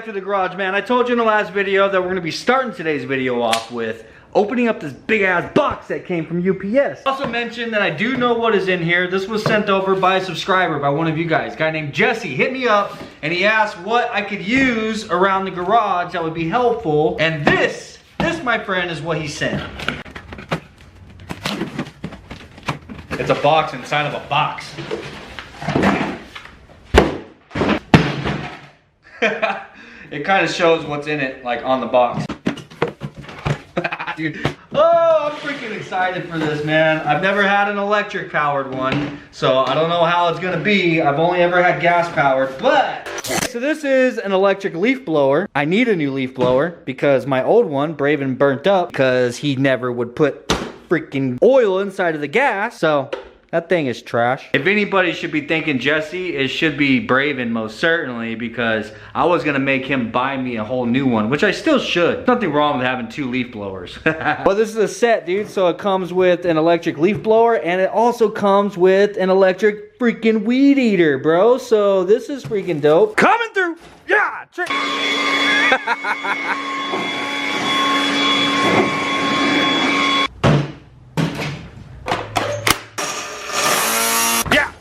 to the garage, man. I told you in the last video that we're gonna be starting today's video off with opening up this big ass box that came from UPS. Also mentioned that I do know what is in here. This was sent over by a subscriber, by one of you guys. A guy named Jesse hit me up and he asked what I could use around the garage that would be helpful. And this my friend is what he sent. It's a box inside of a box. It kind of shows what's in it, like on the box. Dude, oh, I'm freaking excited for this, man. I've never had an electric powered one, so I don't know how it's gonna be. I've only ever had gas powered, but. So this is an electric leaf blower. I need a new leaf blower because my old one, Braven, burnt up because he never would put freaking oil inside of the gas, so that thing is trash. If anybody should be thanking Jesse, it should be Braven most certainly, because I was gonna make him buy me a whole new one, which I still should. Nothing wrong with having 2 leaf blowers. Well, this is a set, dude, so it comes with an electric leaf blower and it also comes with an electric freaking weed eater, bro. So this is freaking dope. Coming through! Yeah! Trick!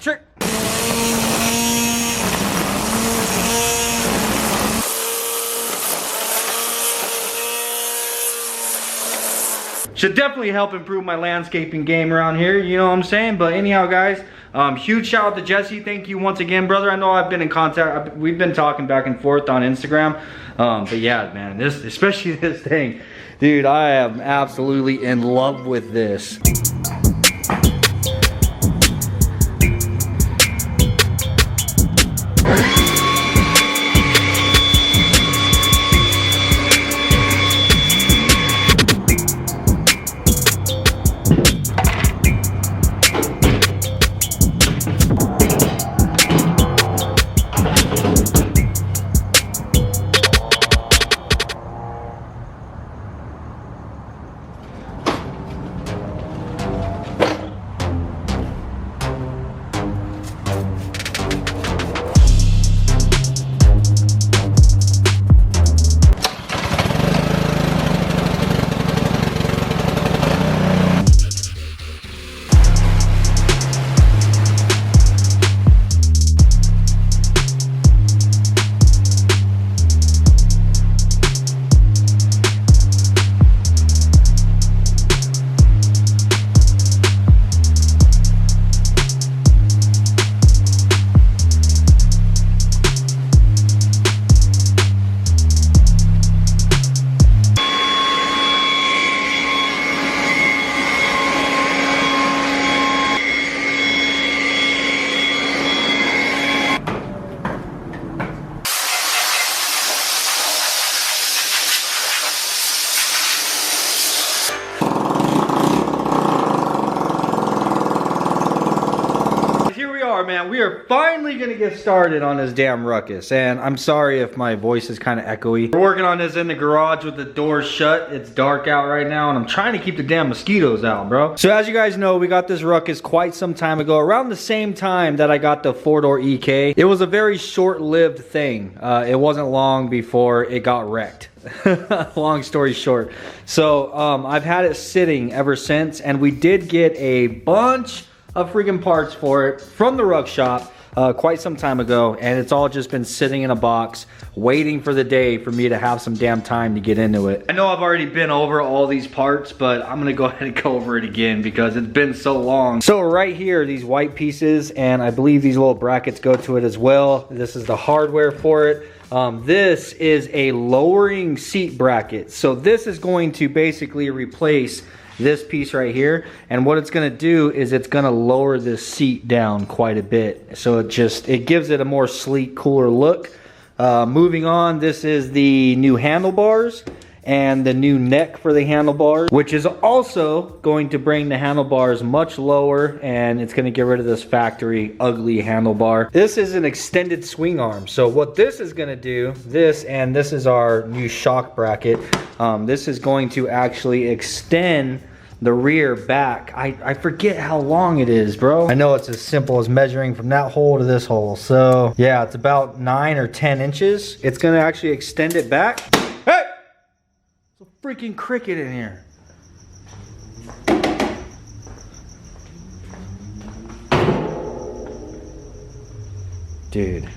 Trick. Should definitely help improve my landscaping game around here, you know what I'm saying? But anyhow, guys, huge shout out to Jesse. Thank you once again, brother. I know I've been in contact, we've been talking back and forth on Instagram. But yeah, man, especially this thing, dude, I am absolutely in love with this. Man, we are finally gonna get started on this damn Ruckus, and I'm sorry if my voice is kind of echoey. We're working on this in the garage with the doors shut. It's dark out right now and I'm trying to keep the damn mosquitoes out, bro. So as you guys know, we got this Ruckus quite some time ago, around the same time that I got the 4-door EK. It was a very short-lived thing. It wasn't long before it got wrecked. Long story short. So I've had it sitting ever since, and we did get a bunch of freaking parts for it from the Ruck shop quite some time ago, and it's all just been sitting in a box waiting for the day for me to have some damn time to get into it. I know I've already been over all these parts, but I'm gonna go ahead and go over it again because it's been so long. So right here, these white pieces, and I believe these little brackets go to it as well. This is the hardware for it. This is a lowering seat bracket. So this is going to basically replace this piece right here, and what it's going to do is it's going to lower this seat down quite a bit, so it gives it a more sleek, cooler look. Moving on, this is the new handlebars and the new neck for the handlebars, which is also going to bring the handlebars much lower, and it's going to get rid of this factory ugly handlebar. This is an extended swing arm, so what this is going to do, this is our new shock bracket. This is going to actually extend the rear back. I forget how long it is, bro. I know it's as simple as measuring from that hole to this hole. So yeah, it's about 9 or 10 inches. It's gonna actually extend it back. Hey! It's a freaking cricket in here. Dude.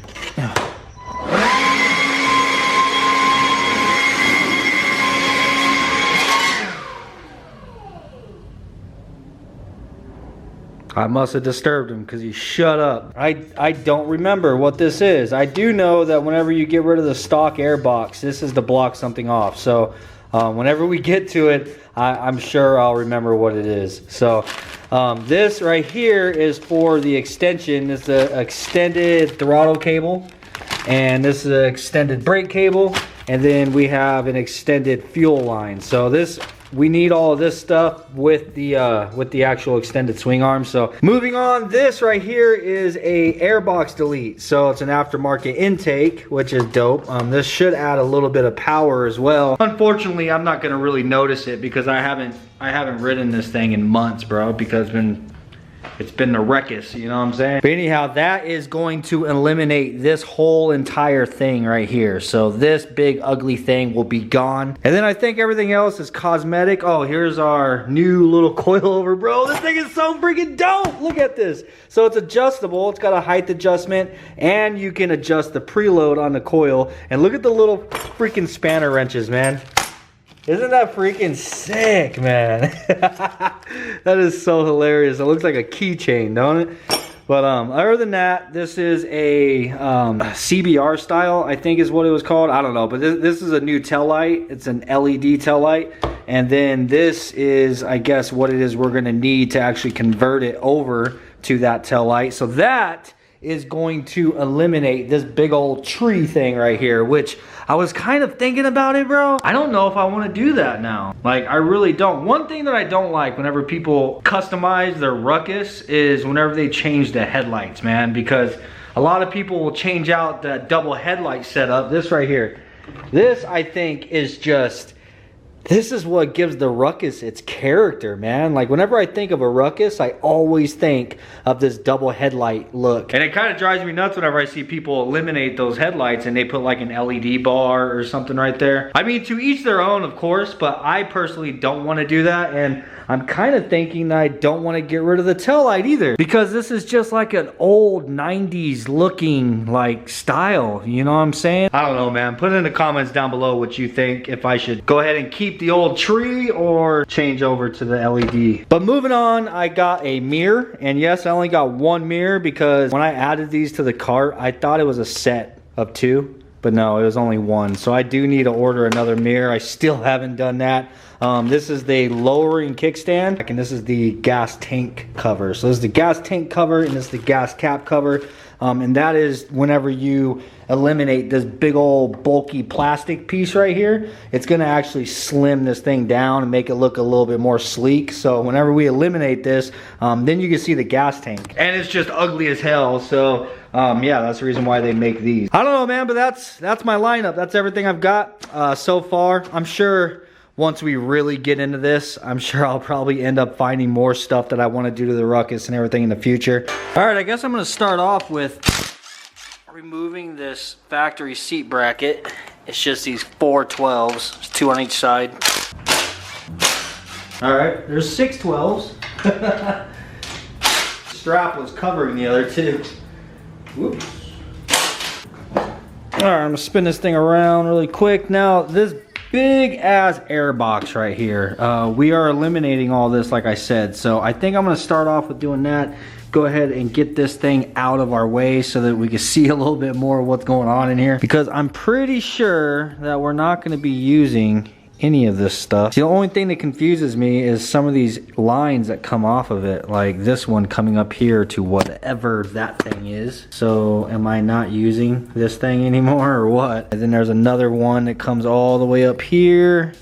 I must have disturbed him because he shut up. I don't remember what this is. I do know that whenever you get rid of the stock air box, this is to block something off. So whenever we get to it, I'm sure I'll remember what it is. So this right here is for the extension. It's the extended throttle cable. And this is an extended brake cable. And then we have an extended fuel line. So this, we need all of this stuff with the actual extended swing arm. So moving on, this right here is a airbox delete. So it's an aftermarket intake, which is dope. This should add a little bit of power as well. Unfortunately, I'm not gonna really notice it because I haven't ridden this thing in months, bro, because it's been the Ruckus, you know what I'm saying? But anyhow, that is going to eliminate this whole entire thing right here. So this big ugly thing will be gone. And then I think everything else is cosmetic. Oh, here's our new little coilover, bro. This thing is so freaking dope. Look at this. So it's adjustable. It's got a height adjustment and you can adjust the preload on the coil. And look at the little freaking spanner wrenches, man. Isn't that freaking sick, man? That is so hilarious. It looks like a keychain, don't it? But other than that, this is a CBR style, I think is what it was called. I don't know, but this is a new tail light. It's an LED tail light. And then this is, I guess, what it is we're gonna need to actually convert it over to that tail light. So that is going to eliminate this big old tree thing right here, which I was kind of thinking about it, bro. I don't know if I want to do that now. Like, I really don't. One thing that I don't like whenever people customize their Ruckus is whenever they change the headlights, man, because a lot of people will change out the double headlight setup. This right here, this I think is just, this is what gives the Ruckus its character, man. Like, whenever I think of a Ruckus, I always think of this double headlight look. And it kind of drives me nuts whenever I see people eliminate those headlights and they put like an LED bar or something right there. I mean, to each their own, of course, but I personally don't want to do that. And I'm kind of thinking that I don't want to get rid of the tail light either, because this is just like an old 90s looking like style, you know what I'm saying? I don't know, man. Put in the comments down below what you think, if I should go ahead and keep the old tree or change over to the LED. But moving on, I got a mirror, and yes, I only got one mirror because when I added these to the cart, I thought it was a set of 2, but no, it was only 1. So I do need to order another mirror. I still haven't done that. This is the lowering kickstand, and this is the gas tank cover. So this is the gas tank cover, and this is the gas cap cover. And that is whenever you eliminate this big old bulky plastic piece right here, it's gonna actually slim this thing down and make it look a little bit more sleek. So whenever we eliminate this, then you can see the gas tank. And it's just ugly as hell. So yeah, that's the reason why they make these. I don't know, man, but that's my lineup. That's everything I've got so far. I'm sure once we really get into this, I'm sure I'll probably end up finding more stuff that I want to do to the Ruckus and everything in the future. All right, I guess I'm going to start off with removing this factory seat bracket. It's just these 4 12s. There's 2 on each side. All right, there's 6 12s. Strap was covering the other 2. Whoops. All right, I'm going to spin this thing around really quick. Now, this big ass air box right here. We are eliminating all this, like I said. So I think I'm gonna start off with doing that. Go ahead and get this thing out of our way so that we can see a little bit more of what's going on in here. Because I'm pretty sure that we're not gonna be using any of this stuff. The only thing that confuses me is some of these lines that come off of it, like this one coming up here to whatever that thing is. So am I not using this thing anymore or what? And then there's another one that comes all the way up here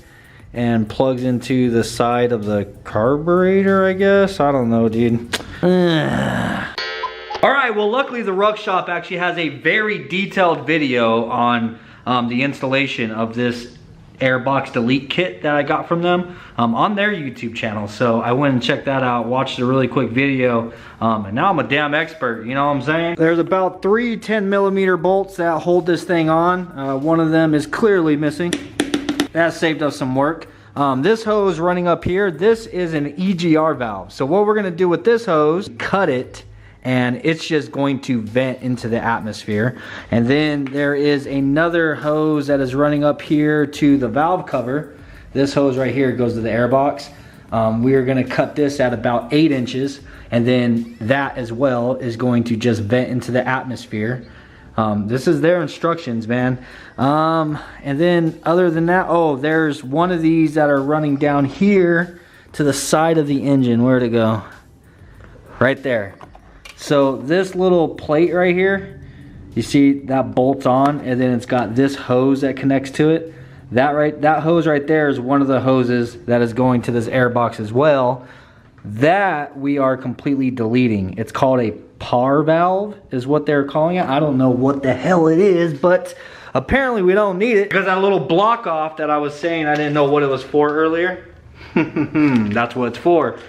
and plugs into the side of the carburetor, I guess. I don't know, dude. All right, well, luckily the Ruck Shop actually has a very detailed video on the installation of this airbox delete kit that I got from them on their YouTube channel. So I went and checked that out, watched a really quick video, and now I'm a damn expert, you know what I'm saying? There's about 3 10mm bolts that hold this thing on. One of them is clearly missing. That saved us some work. This hose running up here, this is an EGR valve. So what we're gonna do with this hose, cut it, and it's just going to vent into the atmosphere. And then there is another hose that is running up here to the valve cover. This hose right here goes to the airbox. We are gonna cut this at about 8 inches, and then that as well is going to just vent into the atmosphere. This is their instructions, man. And then other than that, oh, there's one of these that are running down here to the side of the engine. Where'd it go? Right there. So this little plate right here, you see that bolts on, and then it's got this hose that connects to it. That hose right there is one of the hoses that is going to this airbox as well. That we are completely deleting. It's called a PAR valve is what they're calling it. I don't know what the hell it is, but apparently we don't need it because that little block off that I was saying I didn't know what it was for earlier. That's what it's for.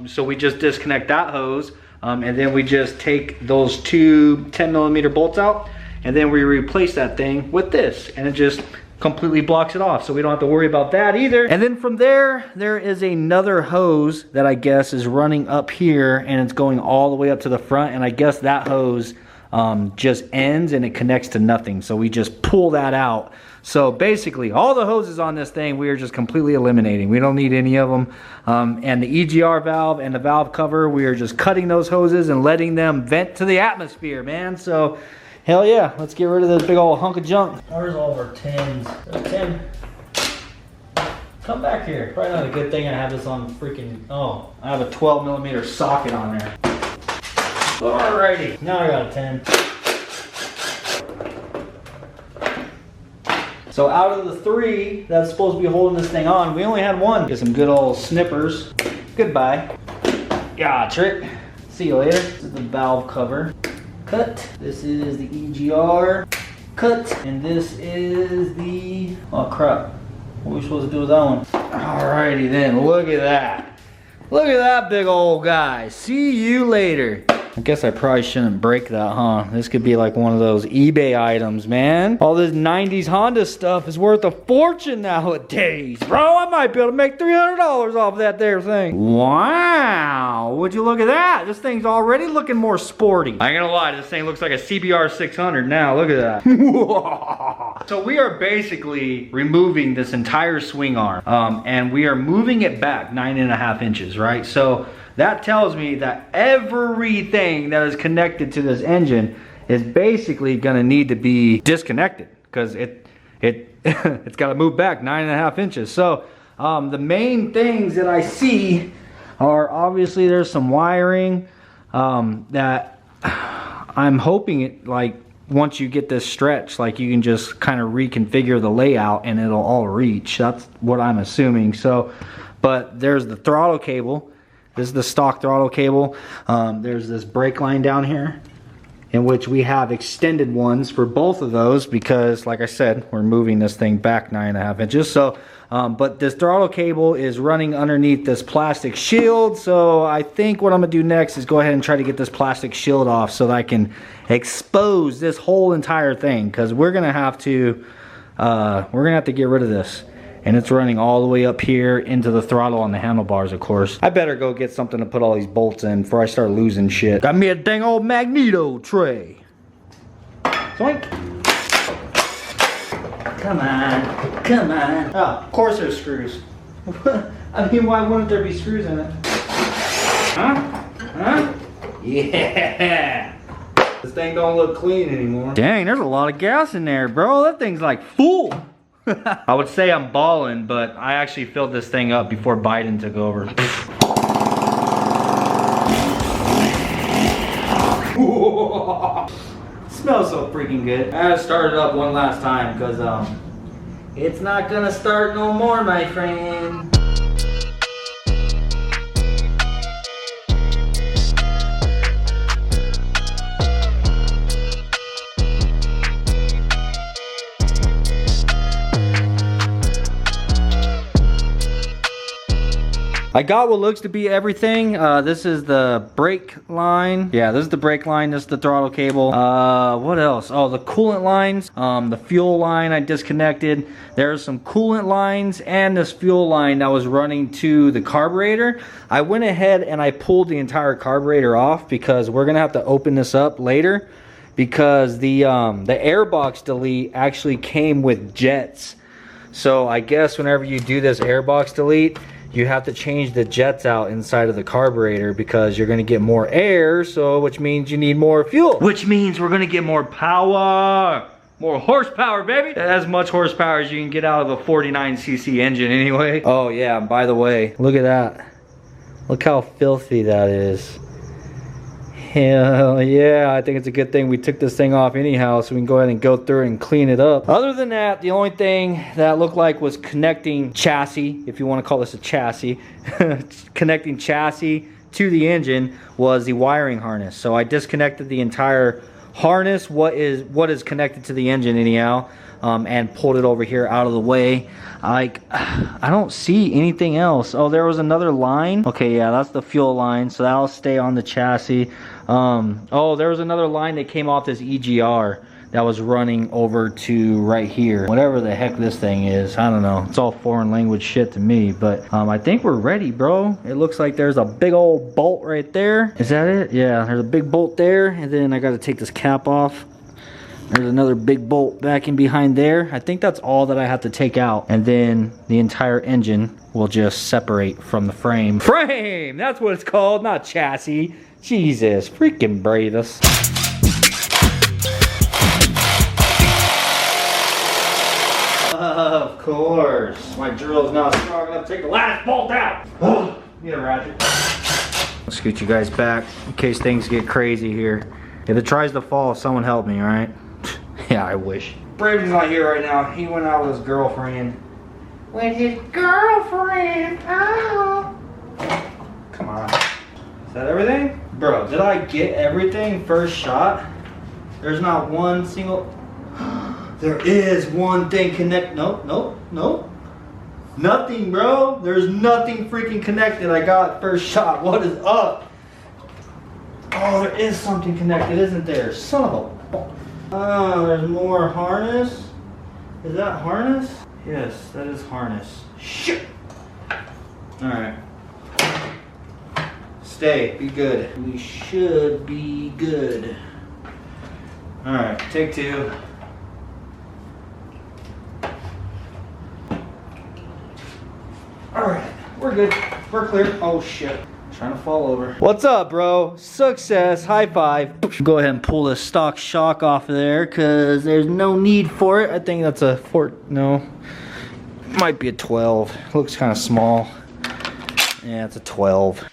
So we just disconnect that hose. And then we just take those 2 10mm bolts out, and then we replace that thing with this, and it just completely blocks it off, so we don't have to worry about that either. And then from there is another hose that I guess is running up here, and it's going all the way up to the front, and I guess that hose just ends and it connects to nothing, so we just pull that out. So basically all the hoses on this thing we are just completely eliminating. We don't need any of them. And the EGR valve and the valve cover, we are just cutting those hoses and letting them vent to the atmosphere, man. So hell yeah, let's get rid of this big old hunk of junk. Where's all of our tins? Tin, come back here. Probably not a good thing I have this on freaking, oh, I have a 12mm socket on there. Alrighty, now I got a 10. So out of the 3 that's supposed to be holding this thing on, we only had 1. Get some good old snippers. Goodbye. Yeah, trick. See you later. This is the valve cover. Cut. This is the EGR. Cut. And this is the, oh crap. What are we supposed to do with that one? Alrighty then, look at that. Look at that big old guy. See you later. I guess I probably shouldn't break that, huh? This could be like one of those eBay items, man. All this 90s Honda stuff is worth a fortune nowadays. Bro, I might be able to make $300 off that there thing. Wow, would you look at that? This thing's already looking more sporty. I ain't gonna lie, this thing looks like a CBR 600 now. Look at that. So we are basically removing this entire swing arm, and we are moving it back 9.5 inches, right? So that tells me that everything that is connected to this engine is basically gonna need to be disconnected because it's gotta move back 9.5 inches. So the main things that I see are obviously there's some wiring that I'm hoping it, like, once you get this stretched, like you can just kind of reconfigure the layout and it'll all reach. That's what I'm assuming. So, but there's the throttle cable. This is the stock throttle cable. There's this brake line down here, in which we have extended ones for both of those because, like I said, we're moving this thing back 9.5 inches. So, but this throttle cable is running underneath this plastic shield. So I think what I'm gonna do next is go ahead and try to get this plastic shield off so that I can expose this whole entire thing, because we're gonna have to get rid of this. And it's running all the way up here into the throttle on the handlebars, of course. I better go get something to put all these bolts in before I start losing shit. Got me a dang old magneto tray. Zoink. Come on, come on. Oh, of course there's screws. I mean, why wouldn't there be screws in it? Huh? Huh? Yeah. This thing don't look clean anymore. Dang, there's a lot of gas in there, bro. That thing's like full. I would say I'm balling, but I actually filled this thing up before Biden took over. Smells so freaking good. I gotta start it up one last time because it's not gonna start no more, my friend. I got what looks to be everything. This is the brake line. Yeah, this is the brake line. This is the throttle cable. What else? Oh, the coolant lines. The fuel line I disconnected. There's some coolant lines and this fuel line that was running to the carburetor. I went ahead and I pulled the entire carburetor off because we're gonna have to open this up later because the airbox delete actually came with jets. So I guess whenever you do this airbox delete, you have to change the jets out inside of the carburetor because you're going to get more air, so which means you need more fuel, which means we're going to get more power, more horsepower, baby. As much horsepower as you can get out of a 49cc engine anyway. Oh yeah, by the way, look at that. Look how filthy that is. Hell yeah, I think it's a good thing we took this thing off anyhow, so we can go ahead and go through it and clean it up. Other than that, the only thing that looked like was connecting chassis, if you want to call this a chassis, connecting chassis to the engine was the wiring harness. So I disconnected the entire harness, what is connected to the engine anyhow, and pulled it over here out of the way. I don't see anything else. Oh, there was another line. Okay, yeah, that's the fuel line, so that'll stay on the chassis. Oh, there was another line that came off this EGR that was running over to right here. Whatever the heck this thing is, I don't know. It's all foreign language shit to me, but I think we're ready, bro. It looks like there's a big old bolt right there. Is that it? Yeah, there's a big bolt there, and then I got to take this cap off. There's another big bolt back in behind there. I think that's all that I have to take out. And then the entire engine will just separate from the frame. Frame! That's what it's called, not chassis. Jesus, freaking Bravus. Of course. My drill's not strong enough to take the last bolt out. Oh, need a ratchet. I'll scoot you guys back in case things get crazy here. If it tries to fall, someone help me, alright? Yeah, I wish. Braden's not here right now. He went out with his girlfriend. With his girlfriend. Oh. Come on. Is that everything? Bro, did I get everything first shot? There's not one single... There is one thing connect... Nope, nope, nope. Nothing, bro. There's nothing freaking connected. I got first shot. What is up? Oh, there is something connected, isn't there? Son of a... Oh, there's more harness. Is that harness? Yes, that is harness. Shit! Alright. Stay. Be good. We should be good. Alright, take two. Alright, we're good. We're clear. Oh shit. Trying to fall over. What's up, bro? Success. High five. Go ahead and pull this stock shock off of there because there's no need for it. I think that's a no. Might be a 12. Looks kind of small. Yeah, it's a 12.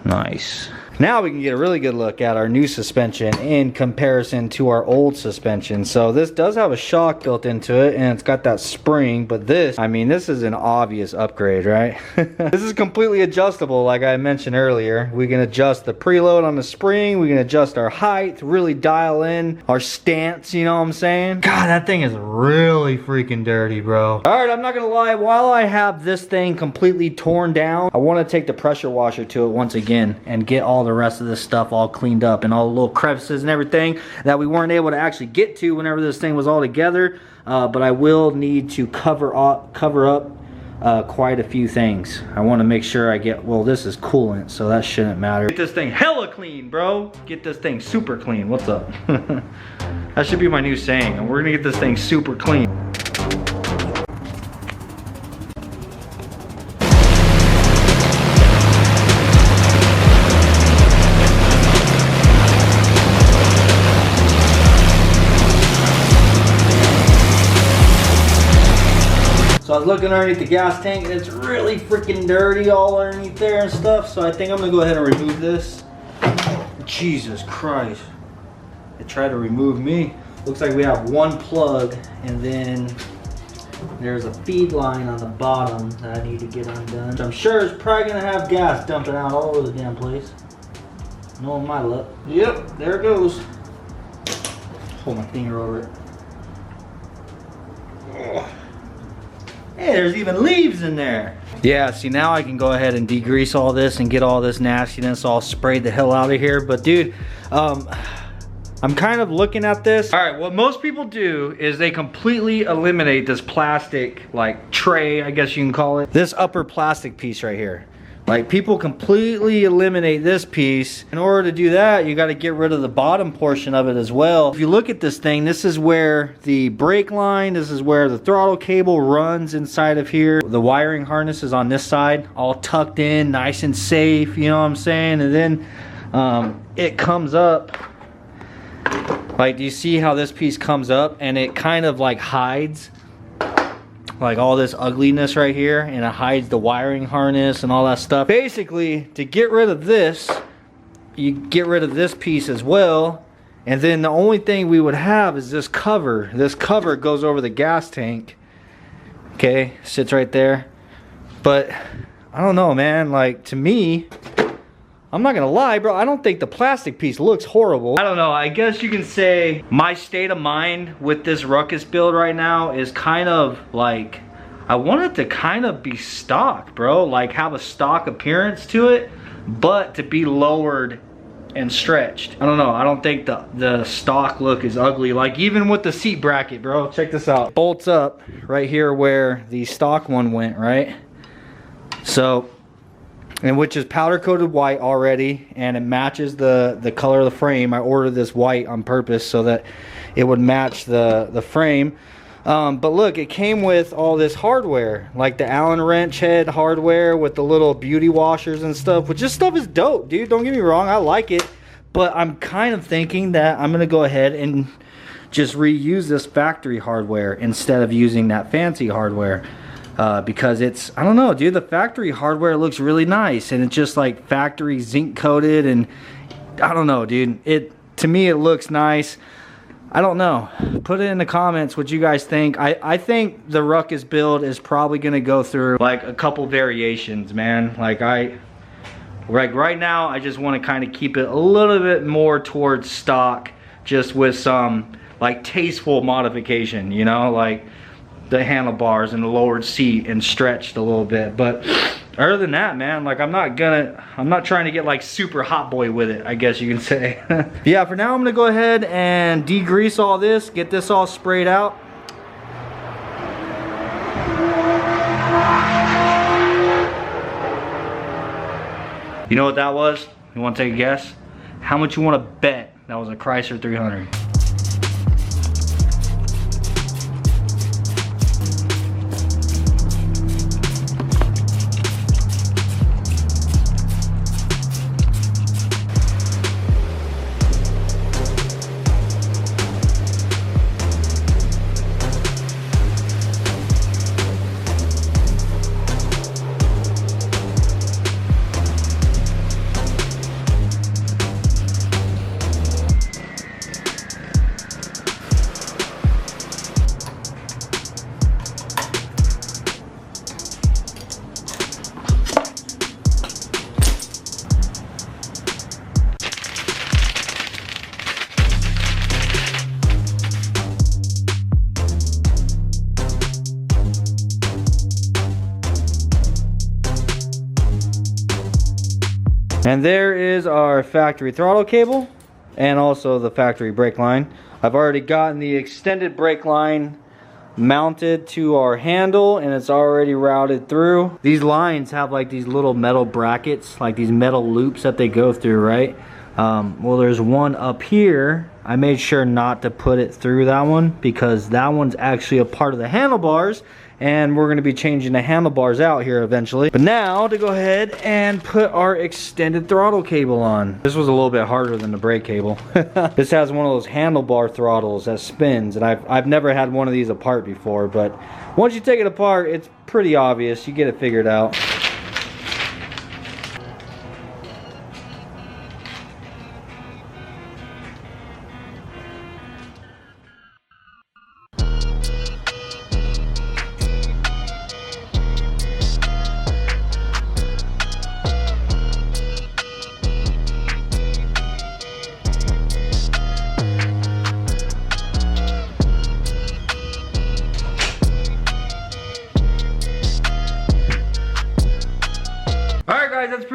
Nice. Now we can get a really good look at our new suspension in comparison to our old suspension. So this does have a shock built into it and it's got that spring, but this, I mean, this is an obvious upgrade, right? This is completely adjustable like I mentioned earlier. We can adjust the preload on the spring, we can adjust our height, really dial in our stance, you know what I'm saying? God, that thing is really freaking dirty, bro. Alright, I'm not gonna lie, while I have this thing completely torn down, I want to take the pressure washer to it once again and get all the rest of this stuff all cleaned up and all the little crevices and everything that we weren't able to actually get to whenever this thing was all together. But I will need to cover up quite a few things. I want to make sure I get, well, this is coolant, so that shouldn't matter. Get this thing hella clean, bro. Get this thing super clean. What's up? That should be my new saying. We're gonna get this thing super clean. So I was looking underneath the gas tank and it's really freaking dirty all underneath there and stuff. So I think I'm gonna go ahead and remove this. Jesus Christ. It tried to remove me. Looks like we have one plug and then there's a feed line on the bottom that I need to get undone. I'm sure it's probably gonna have gas dumping out all over the damn place. Knowing my luck. Yep, there it goes. Hold my finger over it. Ugh. Hey, there's even leaves in there. Yeah, see, now I can go ahead and degrease all this and get all this nastiness all sprayed the hell out of here. But dude, I'm kind of looking at this. All right, what most people do is they completely eliminate this plastic, like tray, I guess you can call it. This upper plastic piece right here. Like, people completely eliminate this piece. In order to do that, you got to get rid of the bottom portion of it as well. If you look at this thing, this is where the brake line, this is where the throttle cable runs inside of here. The wiring harness is on this side, all tucked in, nice and safe, you know what I'm saying? And then it comes up. Like, do you see how this piece comes up and it kind of like hides like all this ugliness right here, and it hides the wiring harness and all that stuff. Basically, to get rid of this, you get rid of this piece as well, and then the only thing we would have is this cover. This cover goes over the gas tank. Okay, sits right there. But I don't know, man, like, to me, I'm not gonna lie, bro, I don't think the plastic piece looks horrible. I don't know, I guess you can say my state of mind with this Ruckus build right now is kind of like, I want it to kind of be stock, bro. Like, have a stock appearance to it, but to be lowered and stretched. I don't know, I don't think the stock look is ugly. Like, even with the seat bracket, bro, check this out. Bolts up right here where the stock one went, right? So, and which is powder coated white already, and it matches the color of the frame. I ordered this white on purpose so that it would match the frame. But look, it came with all this hardware, like the Allen wrench head hardware with the little beauty washers and stuff, which this stuff is dope, dude. Don't get me wrong, I like it. But I'm kind of thinking that I'm gonna go ahead and just reuse this factory hardware instead of using that fancy hardware. Because it's, I don't know, dude, the factory hardware looks really nice, and it's just like factory zinc coated, and I don't know, dude, to me it looks nice. I don't know, put it in the comments what you guys think. I think the Ruckus build is probably gonna go through like a couple variations, man. Like right now I just want to kind of keep it a little bit more towards stock, just with some like tasteful modification, you know, like the handlebars and the lowered seat and stretched a little bit. But other than that, man, like, I'm not trying to get like super hot boy with it, I guess you can say. Yeah, for now I'm gonna go ahead and degrease all this, get this all sprayed out. You know what that was? You want to take a guess? How much you want to bet that was a Chrysler 300? And there is our factory throttle cable and also the factory brake line. I've already gotten the extended brake line mounted to our handle, and it's already routed through. These lines have like these little metal brackets, like these metal loops that they go through, right? Well, there's one up here. I made sure not to put it through that one because that one's actually a part of the handlebars, and we're going to be changing the handlebars out here eventually. But now to go ahead and put our extended throttle cable on. This was a little bit harder than the brake cable. This has one of those handlebar throttles that spins, and I've never had one of these apart before, but once you take it apart, it's pretty obvious. You get it figured out.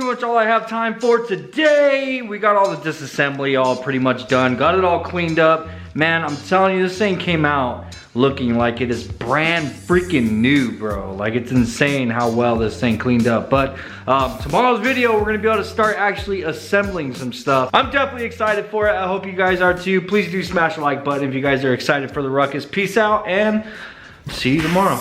much all I have time for today. We got all the disassembly all pretty much done. Got it all cleaned up. Man, I'm telling you, this thing came out looking like it is brand freaking new, bro. Like, it's insane how well this thing cleaned up. But tomorrow's video, we're gonna be able to start actually assembling some stuff. I'm definitely excited for it. I hope you guys are too. Please do smash the like button if you guys are excited for the Ruckus. Peace out and see you tomorrow.